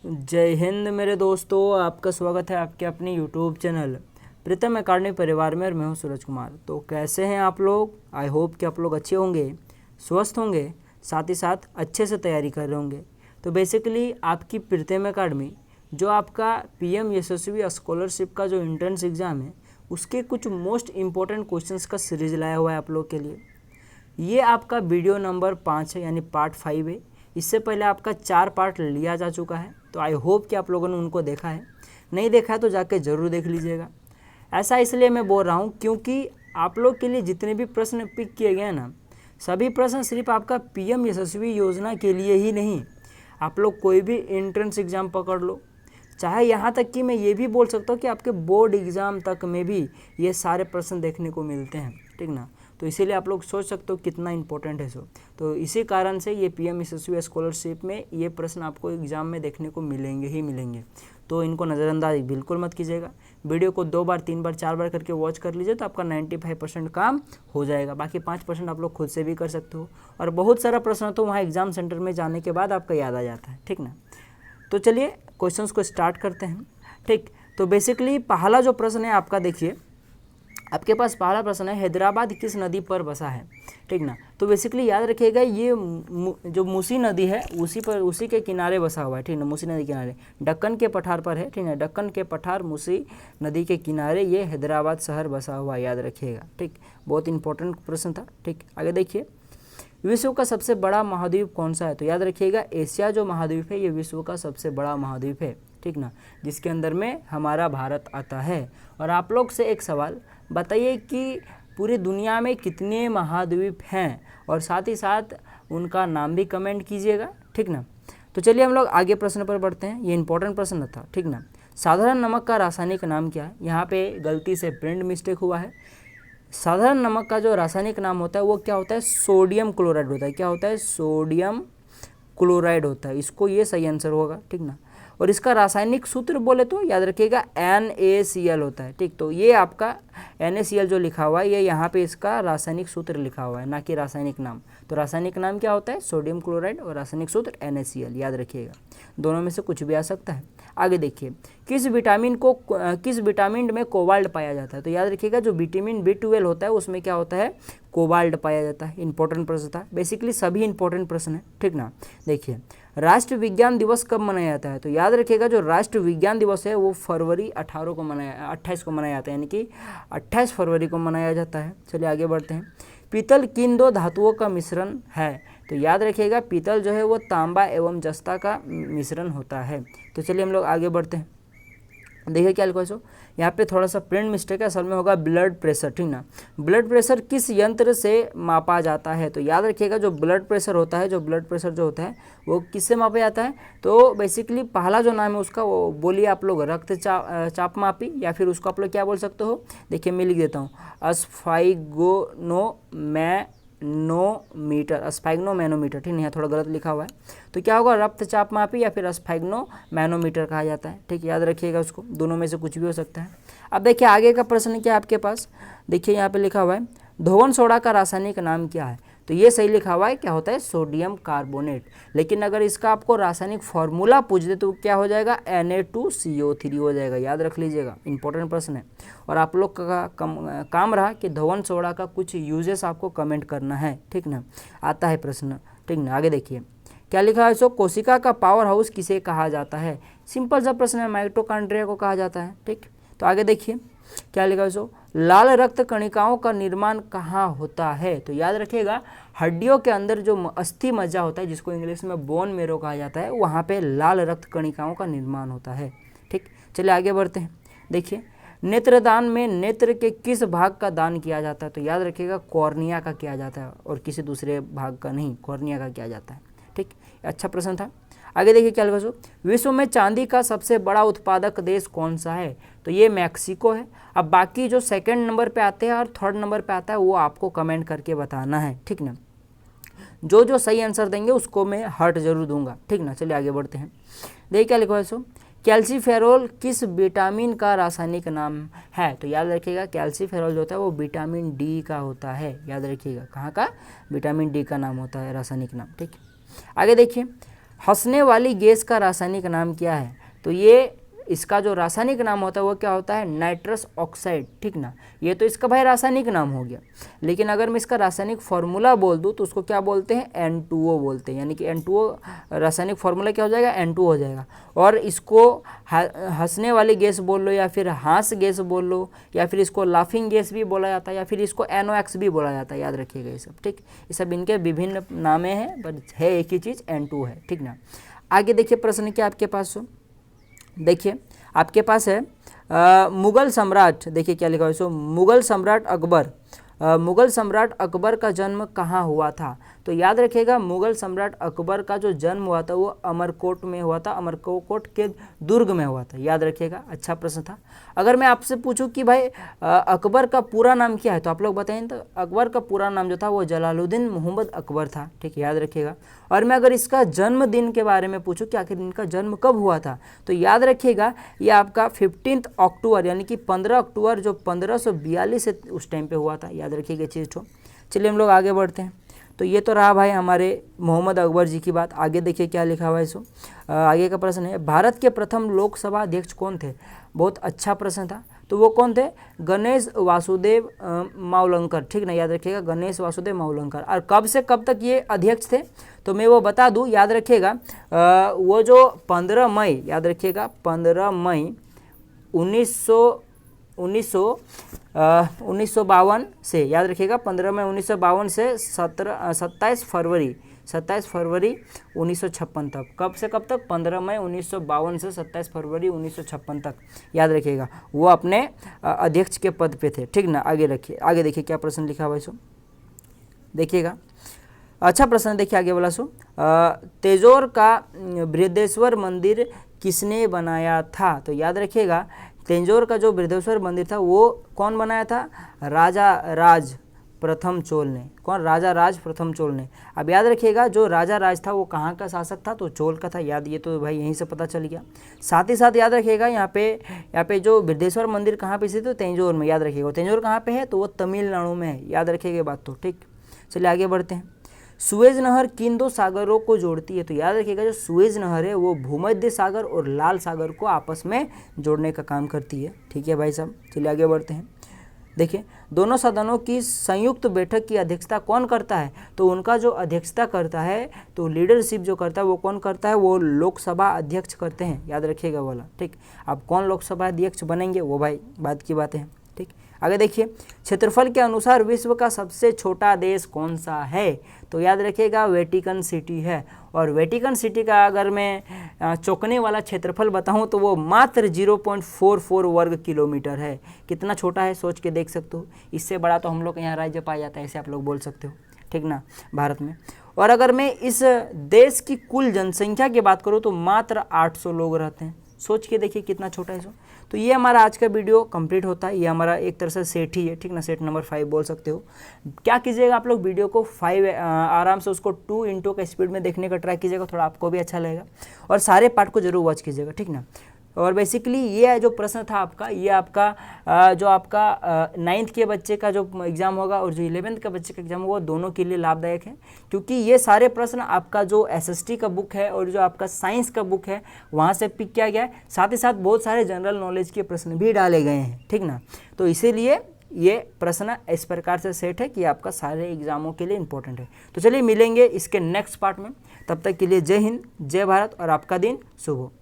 जय हिंद मेरे दोस्तों, आपका स्वागत है आपके अपने यूट्यूब चैनल प्रीतम अकादमी परिवार में। और मैं हूं सूरज कुमार। तो कैसे हैं आप लोग? आई होप कि आप लोग अच्छे होंगे, स्वस्थ होंगे, साथ ही साथ अच्छे से तैयारी कर रहे होंगे। तो बेसिकली आपकी प्रीतम अकादमी जो आपका पीएम यशस्वी स्कॉलरशिप का जो एंट्रेंस एग्ज़ाम है उसके कुछ मोस्ट इम्पोर्टेंट क्वेश्चंस का सीरीज लाया हुआ है आप लोग के लिए। ये आपका वीडियो नंबर 5 है, यानी पार्ट 5 है। इससे पहले आपका 4 पार्ट लिया जा चुका है। तो आई होप कि आप लोगों ने उनको देखा है। नहीं देखा है तो जाके ज़रूर देख लीजिएगा। ऐसा इसलिए मैं बोल रहा हूँ क्योंकि आप लोग के लिए जितने भी प्रश्न पिक किए गए हैं ना, सभी प्रश्न सिर्फ आपका पीएम यशस्वी योजना के लिए ही नहीं। आप लोग कोई भी एंट्रेंस एग्ज़ाम पकड़ लो, चाहे यहाँ तक कि मैं ये भी बोल सकता हूँ कि आपके बोर्ड एग्ज़ाम तक में भी ये सारे प्रश्न देखने को मिलते हैं, ठीक ना। तो इसीलिए आप लोग सोच सकते हो कितना इंपॉर्टेंट है सो। तो इसी कारण से ये पीएम यशस्वी स्कॉलरशिप में ये प्रश्न आपको एग्ज़ाम में देखने को मिलेंगे ही मिलेंगे। तो इनको नज़रअंदाज बिल्कुल मत कीजिएगा। वीडियो को 2 बार 3 बार 4 बार करके वॉच कर लीजिए तो आपका 95% काम हो जाएगा। बाकी 5% आप लोग खुद से भी कर सकते हो। और बहुत सारा प्रश्न तो वहाँ एग्ज़ाम सेंटर में जाने के बाद आपका याद आ जाता है, ठीक ना। तो चलिए क्वेश्चंस को स्टार्ट करते हैं, ठीक। तो बेसिकली पहला जो प्रश्न है आपका, देखिए आपके पास पहला प्रश्न है, हैदराबाद किस नदी पर बसा है, ठीक ना। तो बेसिकली याद रखिएगा ये जो मूसी नदी है उसी के किनारे बसा हुआ है, ठीक ना। मूसी नदी के किनारे दक्कन के पठार पर है, ठीक है। दक्कन के पठार मूसी नदी के किनारे ये हैदराबाद शहर बसा हुआ है, याद रखिएगा, ठीक। बहुत इंपॉर्टेंट प्रश्न था, ठीक। आगे देखिए, विश्व का सबसे बड़ा महाद्वीप कौन सा है? तो याद रखिएगा एशिया जो महाद्वीप है ये विश्व का सबसे बड़ा महाद्वीप है, ठीक ना, जिसके अंदर में हमारा भारत आता है। और आप लोग से एक सवाल बताइए कि पूरी दुनिया में कितने महाद्वीप हैं, और साथ ही साथ उनका नाम भी कमेंट कीजिएगा, ठीक ना। तो चलिए हम लोग आगे प्रश्न पर बढ़ते हैं। ये इंपॉर्टेंट प्रश्न था, ठीक ना। साधारण नमक का रासायनिक नाम क्या है? यहाँ पे गलती से प्रिंट मिस्टेक हुआ है। साधारण नमक का जो रासायनिक नाम होता है वो क्या होता है? सोडियम क्लोराइड होता है। क्या होता है? सोडियम क्लोराइड होता है। इसको ये सही आंसर होगा, ठीक ना। और इसका रासायनिक सूत्र बोले तो याद रखिएगा NaCl होता है, ठीक। तो ये आपका NaCl जो लिखा हुआ है ये यहाँ पे इसका रासायनिक सूत्र लिखा हुआ है, ना कि रासायनिक नाम। तो रासायनिक नाम क्या होता है? सोडियम क्लोराइड, और रासायनिक सूत्र NaCl, याद रखिएगा। दोनों में से कुछ भी आ सकता है। आगे देखिए, किस विटामिन में कोबाल्ट पाया जाता है? तो याद रखिएगा जो विटामिन B12 होता है उसमें क्या होता है? कोबाल्ट पाया जाता है। इंपॉर्टेंट प्रश्न था, बेसिकली सभी इंपॉर्टेंट प्रश्न है, ठीक ना। देखिए, राष्ट्रीय विज्ञान दिवस कब मनाया जाता है? तो याद रखिएगा जो राष्ट्रीय विज्ञान दिवस है वो फरवरी 28 को मनाया जाता है, यानी कि 28 फरवरी को मनाया जाता है। चलिए आगे बढ़ते हैं। पीतल किन दो धातुओं का मिश्रण है? तो याद रखिएगा पीतल जो है वो तांबा एवं जस्ता का मिश्रण होता है। तो चलिए हम लोग आगे बढ़ते हैं। देखिए क्या लिखा है सो, यहाँ पे थोड़ा सा प्रिंट मिस्टेक है, असल में होगा ब्लड प्रेशर, ठीक ना। ब्लड प्रेशर किस यंत्र से मापा जाता है? तो याद रखिएगा जो ब्लड प्रेशर होता है वो किससे मापा जाता है? तो बेसिकली पहला जो नाम है उसका वो बोलिए आप लोग चाप मापी, या फिर उसको आप लोग क्या बोल सकते हो? देखिए मैं लिख देता हूँ, स्फाइग्नोमैनोमीटर, ठीक है। यहाँ थोड़ा गलत लिखा हुआ है, तो क्या होगा? रक्तचाप मापी या फिर स्फाइग्नोमैनोमीटर कहा जाता है, ठीक। याद रखिएगा उसको, दोनों में से कुछ भी हो सकता है। अब देखिए आगे का प्रश्न क्या है आपके पास। देखिए यहाँ पे लिखा हुआ है, धोवन सोडा का रासायनिक नाम क्या है? तो ये सही लिखा हुआ है, क्या होता है? Sodium carbonate. लेकिन अगर इसका आपको रासायनिक फॉर्मूला पूछ दे तो क्या हो जाएगा? Na2CO3 हो जाएगा, याद रख लीजिएगा। इंपॉर्टेंट प्रश्न है। और आप लोग का काम रहा कि धोवन सोडा का कुछ यूजेस आपको कमेंट करना है, ठीक ना। आता है प्रश्न, ठीक ना। आगे देखिए क्या लिखा है सो, कोशिका का पावर हाउस किसे कहा जाता है? सिंपल सा प्रश्न है, माइटोकॉन्ड्रिया को कहा जाता है, ठीक। तो आगे देखिए क्या लिखा है सो, लाल रक्त कणिकाओं का निर्माण कहाँ होता है? तो याद रखिएगा हड्डियों के अंदर जो अस्थि मज्जा होता है, जिसको इंग्लिश में बोन मेरो कहा जाता है, वहाँ पे लाल रक्त कणिकाओं का निर्माण होता है, ठीक। चलिए आगे बढ़ते हैं। देखिए, नेत्रदान में नेत्र के किस भाग का दान किया जाता है? तो याद रखिएगा कॉर्निया का किया जाता है, और किसी दूसरे भाग का नहीं, कॉर्निया का किया जाता है, ठीक। अच्छा प्रश्न था। आगे देखिए क्या लिखा, विश्व में चांदी का सबसे बड़ा उत्पादक देश कौन सा है? तो ये मैक्सिको है। अब बाकी जो सेकंड नंबर पे आते हैं और थर्ड नंबर पे आता है वो आपको कमेंट करके बताना है, ठीक ना। जो सही आंसर देंगे उसको मैं हार्ट जरूर दूंगा, ठीक ना। चलिए आगे बढ़ते हैं। देखिए क्या लिखा है सो, कैल्सीफेरोल किस विटामिन का रासायनिक नाम है? तो याद रखिएगा कैल्सीफेरोल जो होता है वो विटामिन डी का होता है, याद रखिएगा। कहाँ का? विटामिन डी का नाम होता है रासायनिक नाम, ठीक। आगे देखिए, हंसने वाली गैस का रासायनिक नाम क्या है? तो ये इसका जो रासायनिक नाम होता है वो क्या होता है? नाइट्रस ऑक्साइड, ठीक ना। ये तो इसका भाई रासायनिक नाम हो गया, लेकिन अगर मैं इसका रासायनिक फार्मूला बोल दूँ तो उसको क्या बोलते हैं? N2O बोलते हैं, यानी कि N2O रासायनिक फार्मूला क्या हो जाएगा? N2 हो जाएगा। और इसको हंसने वाली गैस बोल लो, या फिर हांस गैस बोल लो, या फिर इसको लाफिंग गैस भी बोला जाता है, या फिर इसको NOx भी बोला जाता है। याद रखिएगा ये सब, ठीक। ये सब इनके विभिन्न नामे हैं, पर है एक ही चीज़, N2 है, ठीक ना। आगे देखिए प्रश्न क्या आपके पास हो, देखिए आपके पास है मुगल सम्राट, देखिए क्या लिखा है सो, मुगल सम्राट अकबर, मुगल सम्राट अकबर का जन्म कहाँ हुआ था? तो याद रखिएगा मुगल सम्राट अकबर का जो जन्म हुआ था वो अमरकोट में हुआ था, अमरकोट के दुर्ग में हुआ था। याद रखिएगा, अच्छा प्रश्न था। अगर मैं आपसे पूछूं कि भाई अकबर का पूरा नाम क्या है, तो आप लोग बताएं। तो अकबर का पूरा नाम जो था वो जलालुद्दीन मोहम्मद अकबर था, ठीक, याद रखिएगा। और मैं अगर इसका जन्मदिन के बारे में पूछूं कि आखिर इनका जन्म कब हुआ था, तो याद रखिएगा ये आपका 15 अक्टूबर, यानी कि 15 अक्टूबर जो 1542 से उस टाइम पे हुआ था। याद रखिएगा चीज़ तो। चलिए हम लोग आगे बढ़ते हैं। तो ये तो रहा भाई हमारे मोहम्मद अकबर जी की बात। आगे देखिए क्या लिखा हुआ है सो, आगे का प्रश्न है, भारत के प्रथम लोकसभा अध्यक्ष कौन थे? बहुत अच्छा प्रश्न था। तो वो कौन थे? गणेश वासुदेव मावलंकर, ठीक ना, याद रखिएगा गणेश वासुदेव मावलंकर। और कब से कब तक ये अध्यक्ष थे, तो मैं वो बता दूं, याद रखिएगा वो जो 15 मई, याद रखिएगा 15 मई 1952 से, याद रखिएगा 15 मई 1952 से 27 फरवरी 1956 तक। कब से कब तक? 15 मई 1952 से 27 फरवरी 1956 तक, याद रखिएगा वो अपने अध्यक्ष के पद पे थे, ठीक ना। आगे रखिए, आगे देखिए क्या प्रश्न लिखा हुआ है सो, देखिएगा अच्छा प्रश्न। देखिए आगे वाला सो, तेजोर का बृहदेश्वर मंदिर किसने बनाया था? तो याद रखिएगा तेंजोर का जो बृहदेश्वर मंदिर था वो कौन बनाया था? राजा राज प्रथम चोल ने। कौन? राजा राज प्रथम चोल ने। अब याद रखिएगा जो राजा राज था वो कहाँ का शासक था? तो चोल का था। याद, ये तो भाई यहीं से पता चल गया। साथ ही साथ याद रखिएगा यहाँ पे जो बृहदेश्वर मंदिर कहाँ पे स्थित है? तो तेंजोर में। याद रखिएगा तेंजोर कहाँ पे है? तो वो तमिलनाडु में है। याद रखिएगा बात तो, ठीक। चलिए आगे बढ़ते हैं। सुएज नहर किन दो सागरों को जोड़ती है? तो याद रखिएगा जो सुएज नहर है वो भूमध्य सागर और लाल सागर को आपस में जोड़ने का काम करती है, ठीक है भाई साहब। चलिए आगे बढ़ते हैं। देखिए दोनों सदनों की संयुक्त बैठक की अध्यक्षता कौन करता है? तो उनका जो अध्यक्षता करता है, तो लीडरशिप जो करता है वो कौन करता है? वो लोकसभा अध्यक्ष करते हैं। याद रखिएगा वाला, ठीक। अब कौन लोकसभा अध्यक्ष बनेंगे वो भाई बात की बातें हैं, ठीक। आगे देखिए, क्षेत्रफल के अनुसार विश्व का सबसे छोटा देश कौन सा है? तो याद रखिएगा वेटिकन सिटी है। और वेटिकन सिटी का अगर मैं चौंकने वाला क्षेत्रफल बताऊं तो वो मात्र 0.44 वर्ग किलोमीटर है। कितना छोटा है सोच के देख सकते हो। इससे बड़ा तो हम लोग यहाँ राज्य पाया जाता है, ऐसे आप लोग बोल सकते हो, ठीक ना, भारत में। और अगर मैं इस देश की कुल जनसंख्या की बात करूँ तो मात्र 800 लोग रहते हैं। सोच के देखिए कितना छोटा है सो। तो ये हमारा आज का वीडियो कंप्लीट होता है। ये हमारा एक तरह से सेट ही है, ठीक ना, सेट नंबर 5 बोल सकते हो। क्या कीजिएगा आप लोग वीडियो को 5 आराम से उसको 2 इंटू का स्पीड में देखने का ट्राई कीजिएगा, थोड़ा आपको भी अच्छा लगेगा। और सारे पार्ट को जरूर वॉच कीजिएगा, ठीक ना। और बेसिकली ये जो प्रश्न था आपका, ये आपका जो आपका 9th के बच्चे का जो एग्ज़ाम होगा और जो 11th का बच्चे का एग्जाम होगा दोनों के लिए लाभदायक है, क्योंकि ये सारे प्रश्न आपका जो SST का बुक है और जो आपका साइंस का बुक है वहाँ से पिक किया गया है। साथ ही साथ बहुत सारे जनरल नॉलेज के प्रश्न भी डाले गए हैं, ठीक ना। तो इसीलिए ये प्रश्न इस प्रकार से सेट है कि आपका सारे एग्जामों के लिए इंपॉर्टेंट है। तो चलिए मिलेंगे इसके नेक्स्ट पार्ट में। तब तक के लिए जय हिंद, जय भारत और आपका दिन शुभ हो।